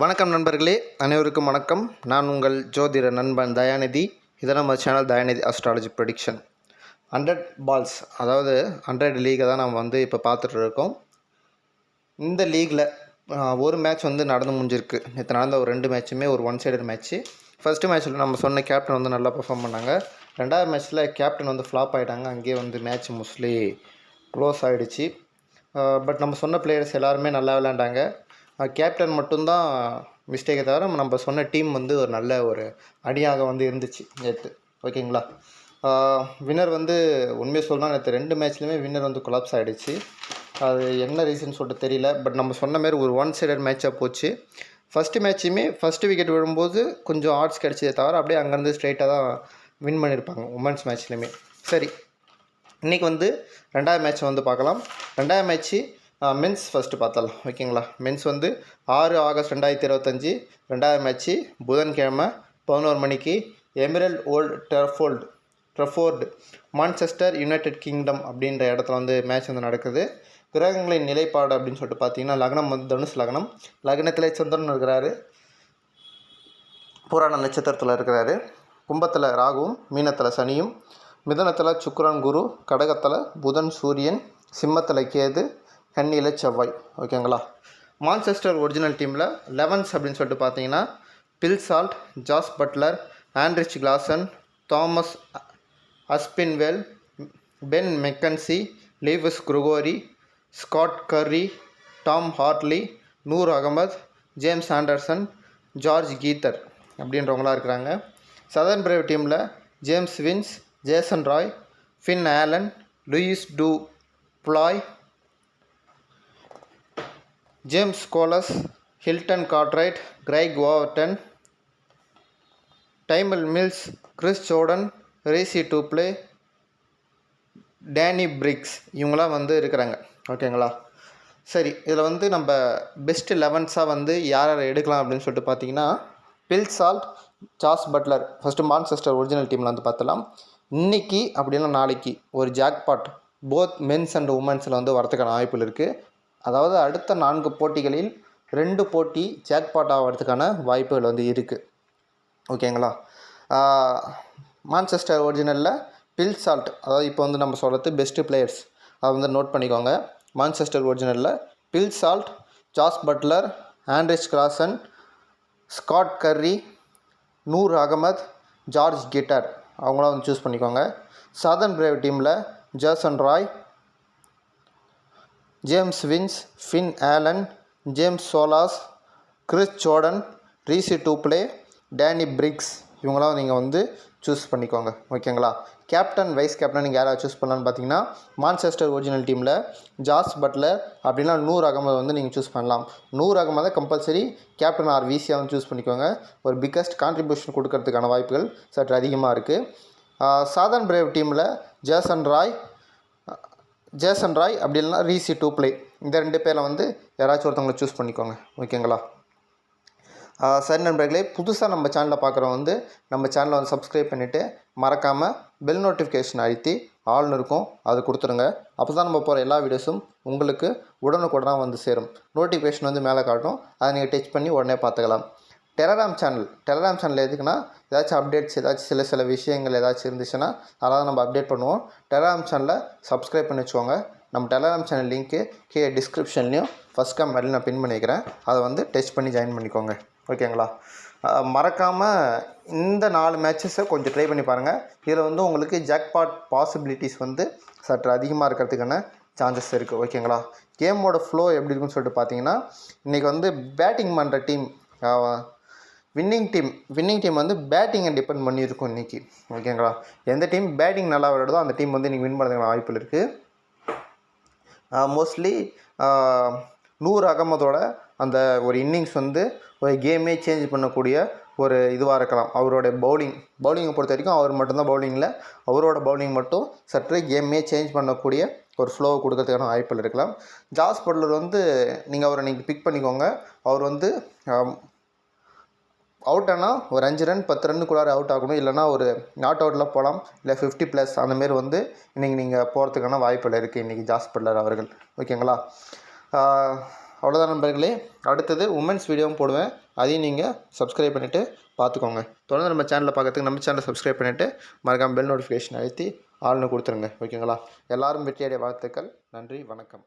வணக்கம் நண்பர்களே, அனைவருக்கும் வணக்கம். நான் உங்கள் ஜோதிட நண்பன் தயாநிதி. இதை நம்ம channel Dayanidhi astrology prediction. 100 balls, அதாவது 100 லீகை தான் நம்ம இப்போ பார்த்துட்டு இருக்கோம். இந்த லீகில் ஒரு மேட்ச் நடந்து முடிஞ்சிருக்கு. நேற்று நடந்த ஒரு 2 மேட்சுமே ஒரு ஒன் சைடட் மேட்ச்சு. ஃபஸ்ட்டு மேட்ச்சில் நம்ம சொன்ன கேப்டன் நல்லா பெர்ஃபார்ம் பண்ணாங்க. 2வது மேட்ச்சில் கேப்டன் ஃப்ளாப் ஆகிட்டாங்க. அங்கேயே மேட்ச் மோஸ்ட்லி க்ளோஸ் ஆகிடுச்சு. பட் நம்ம சொன்ன பிளேயர்ஸ் எல்லாருமே நல்லா விளையாண்டாங்க. கேப்டன் மட்டும்தான் மிஸ்டேக்கை தவிர நம்ம சொன்ன டீம் ஒரு நல்ல ஒரு அணியாக இருந்துச்சு நேற்று. ஓகேங்களா. வின்னர் உண்மையை சொல்லலாம், நேற்று 2 மேட்ச்லையுமே வின்னர் கொலாப்ஸ் ஆகிடுச்சு. அது என்ன ரீசன் சொல்லிட்டு தெரியல. பட் நம்ம சொன்ன மாதிரி ஒரு ஒன் சைடட் மேட்சாக போச்சு. ஃபஸ்ட்டு மேட்சுமே ஃபஸ்ட்டு விக்கெட் விழும்போது கொஞ்சம் ஆட்ஸ் கிடச்சதே தவிர அப்படியே அங்கேருந்து ஸ்ட்ரைட்டாக தான் வின் பண்ணியிருப்பாங்க உமன்ஸ் மேட்ச்லையுமே. சரி, இன்றைக்கி 2வது மேட்ச் பார்க்கலாம். 2வது மேட்ச்சு மென்ஸ் ஃபஸ்ட்டு பார்த்தலாம். ஓகேங்களா. மென்ஸ் 6 ஆகஸ்ட் 2025 2வது மேட்ச்சு புதன்கிழமை 11 மணிக்கு Emerald Old Trafford Manchester United Kingdom அப்படின்ற இடத்துல மேட்ச் நடக்குது. கிரகங்களின் நிலைப்பாடு அப்படின்னு சொல்லிட்டு பார்த்தீங்கன்னா, லக்னம் தனுஷ் லக்னம். லக்னத்தில் சந்திரன் இருக்கிறாரு, புராண நட்சத்திரத்தில் இருக்கிறாரு. கும்பத்தில் ராகுவும், மீனத்தில் சனியும், மிதனத்தில் சுக்கிரன் குரு, கடகத்தில் புதன் சூரியன், சிம்மத்தில் கேது, கன்னியில் செவ்வாய். ஓகேங்களா. மான்செஸ்டர் ஒரிஜினல் டீமில் 11ஸ் அப்படின்னு சொல்லிட்டு பார்த்தீங்கன்னா, Phil Salt, Jos Buttler, Heinrich Klaasen, Thomas Aspinwall, Ben McKenzie, Lewis Gregory, Scott Currie, Tom Hartley, Noor Ahmad, James Anderson, George கீத்தர் அப்படின்றவங்களாம் இருக்கிறாங்க. சதர்ன் பிரேவ் டீமில் James Vince, Jason Roy, Finn Allen, Lewis du Plooy, James Coles, Hilton Cartwright, Craig Overton, Tymal Mills, Chris Jordan, Reece Topley, Danny Briggs இவங்களாம் இருக்கிறாங்க. ஓகேங்களா. சரி, இதில் நம்ம பெஸ்ட் 11ஸாக யார் யாரை எடுக்கலாம் அப்படின்னு சொல்லிட்டு பார்த்தீங்கன்னா, Phil Salt, Jos Buttler first Manchester original டீமில் பார்த்தலாம். இன்றைக்கி அப்படின்னா நாளைக்கு ஒரு ஜாக்பாட் போத் மென்ஸ் அண்ட் உமன்ஸில் வரதுக்கான வாய்ப்புகள் இருக்குது. அதாவது அடுத்த 4 போட்டிகளில் 2 போட்டி ஜாக்பாட் ஆகிறதுக்கான வாய்ப்புகள் இருக்குது. ஓகேங்களா. மான்செஸ்டர் ஒரிஜினலில் பில் சால்ட், அதாவது இப்போ நம்ம சொல்கிறது பெஸ்ட்டு பிளேயர்ஸ், அதை நோட் பண்ணிக்கோங்க. மான்செஸ்டர் ஒரிஜினலில் Phil Salt, Jos Buttler, Heinrich Klaasen, Scott Currie, Noor Ahmad, George கீட்டர் அவங்களாம் சூஸ் பண்ணிக்கோங்க. சதர்ன் பிரேவ் டீமில் Jason Roy, James Vince, Finn Allen, James Coles, Chris Jordan, Reece Topley, Danny Briggs இவங்களாம் நீங்கள் சூஸ் பண்ணிக்கோங்க. ஓகேங்களா. கேப்டன் வைஸ் கேப்டன் நீங்கள் யாராவது சூஸ் பண்ணலான்னு பார்த்தீங்கன்னா, மான்செஸ்டர் ஒரிஜினல் டீமில் ஜாஸ் பட்லர் அப்படின்னா நூர் அகமது நீங்கள் சூஸ் பண்ணலாம். நூர் அகமதை கம்பல்சரி கேப்டன் ஆர் விசியாக சூஸ் பண்ணிக்கோங்க. ஒரு பிக்கஸ்ட் கான்ட்ரிபியூஷன் கொடுக்கறதுக்கான வாய்ப்புகள் சற்று அதிகமாக இருக்குது. சதர்ன் பிரேவ் டீமில் ஜேசன் ராய் அப்படி இல்லைனா ரீசி டூப்ளே இந்த 2 பேரில் யாராச்சும் ஒருத்தவங்களை சூஸ் பண்ணிக்கோங்க. ஓகேங்களா. சரி நண்பர்களே, புதுசாக நம்ம சேனலை பார்க்குறவங்க நம்ம சேனலை சப்ஸ்கிரைப் பண்ணிவிட்டு மறக்காமல் பெல் நோட்டிஃபிகேஷன் அழுத்தி ஆல்னு இருக்கும், அது கொடுத்துருங்க. அப்போ தான் நம்ம போகிற எல்லா வீடியோஸும் உங்களுக்கு உடனுக்குடனாக சேரும். நோட்டிஃபிகேஷன் மேலே காட்டும், அதை நீங்கள் டச் பண்ணி உடனே பார்த்துக்கலாம். டெலகிராம் சேனல் எதுக்குன்னா, ஏதாச்சும் அப்டேட்ஸ் ஏதாச்சும் சில விஷயங்கள் ஏதாச்சும் இருந்துச்சுன்னா அதெல்லாம் நம்ம அப்டேட் பண்ணுவோம். டெலகிராம் சேனலை சப்ஸ்கிரைப் பண்ணி வச்சுக்கோங்க. நம்ம டெலகிராம் சேனல் லிங்க்கு கீழே டிஸ்கிரிப்ஷன்லேயும் ஃபஸ்ட் கமெண்ட்லையும் நான் பின் பண்ணிக்கிறேன். அதை டச் பண்ணி ஜாயின் பண்ணிக்கோங்க. ஓகேங்களா. மறக்காமல் இந்த 4 மேட்சஸை கொஞ்சம் ட்ரை பண்ணி பாருங்கள். இதில் உங்களுக்கு ஜாக்பாட் பாசிபிலிட்டிஸ் சற்று அதிகமாக இருக்கிறதுக்கான சான்சஸ் இருக்குது. ஓகேங்களா. கேமோட ஃப்ளோ எப்படி இருக்குன்னு சொல்லிட்டு பார்த்தீங்கன்னா, இன்றைக்கி பேட்டிங் பண்ணுற டீம் வின்னிங் டீம் பேட்டிங்கை டிபெண்ட் பண்ணியிருக்கும் இன்றைக்கி. ஓகேங்களா. எந்த டீம் பேட்டிங் நல்லா விளையாடுதோ அந்த டீம் இன்றைக்கி வின் பண்ணுறதுக்கான வாய்ப்புகள் இருக்குது. மோஸ்ட்லி நூர் அகமதோட அந்த ஒரு இன்னிங்ஸ் ஒரு கேமே சேஞ்ச் பண்ணக்கூடிய ஒரு இதுவாக இருக்கலாம். அவரோட பவுலிங்கை பொறுத்த வரைக்கும் அவர் மட்டும்தான் பவுலிங்கில், அவரோட பவுலிங் மட்டும் சற்று கேமே சேஞ்ச் பண்ணக்கூடிய ஒரு ஃப்ளோவை கொடுக்கறதுக்கான வாய்ப்புகள் இருக்கலாம். ஜாஸ் பட்லர் நீங்கள் அவரை பிக் பண்ணிக்கோங்க. அவர் அவுட் ஆனால் ஒரு 5 ரன் 10 ரன்னுக்குள்ளார அவுட் ஆகணும், இல்லைனா ஒரு நாட் அவுட்டில் போகலாம், இல்லை 50+ அந்தமாரி இன்றைக்கி நீங்கள் போகிறதுக்கான வாய்ப்புகள் இருக்குது இன்றைக்கி ஜாஸ் பட்லர் அவர்கள். ஓகேங்களா. அவ்வளோதான் நண்பர்களே. அடுத்தது உமன்ஸ் வீடியோவும் போடுவேன், அதையும் நீங்கள் சப்ஸ்கிரைப் பண்ணிவிட்டு பார்த்துக்கோங்க. தொடர்ந்து நம்ம சேனலில் பார்க்கறதுக்கு நம்ம சேனலை சப்ஸ்கிரைப் பண்ணிவிட்டு மறக்காமல் பெல் நோட்டிஃபிகேஷன் அழுத்தி ஆள்னு கொடுத்துருங்க. ஓகேங்களா? எல்லோரும் வெற்றியடைய வாழ்த்துக்கள். நன்றி, வணக்கம்.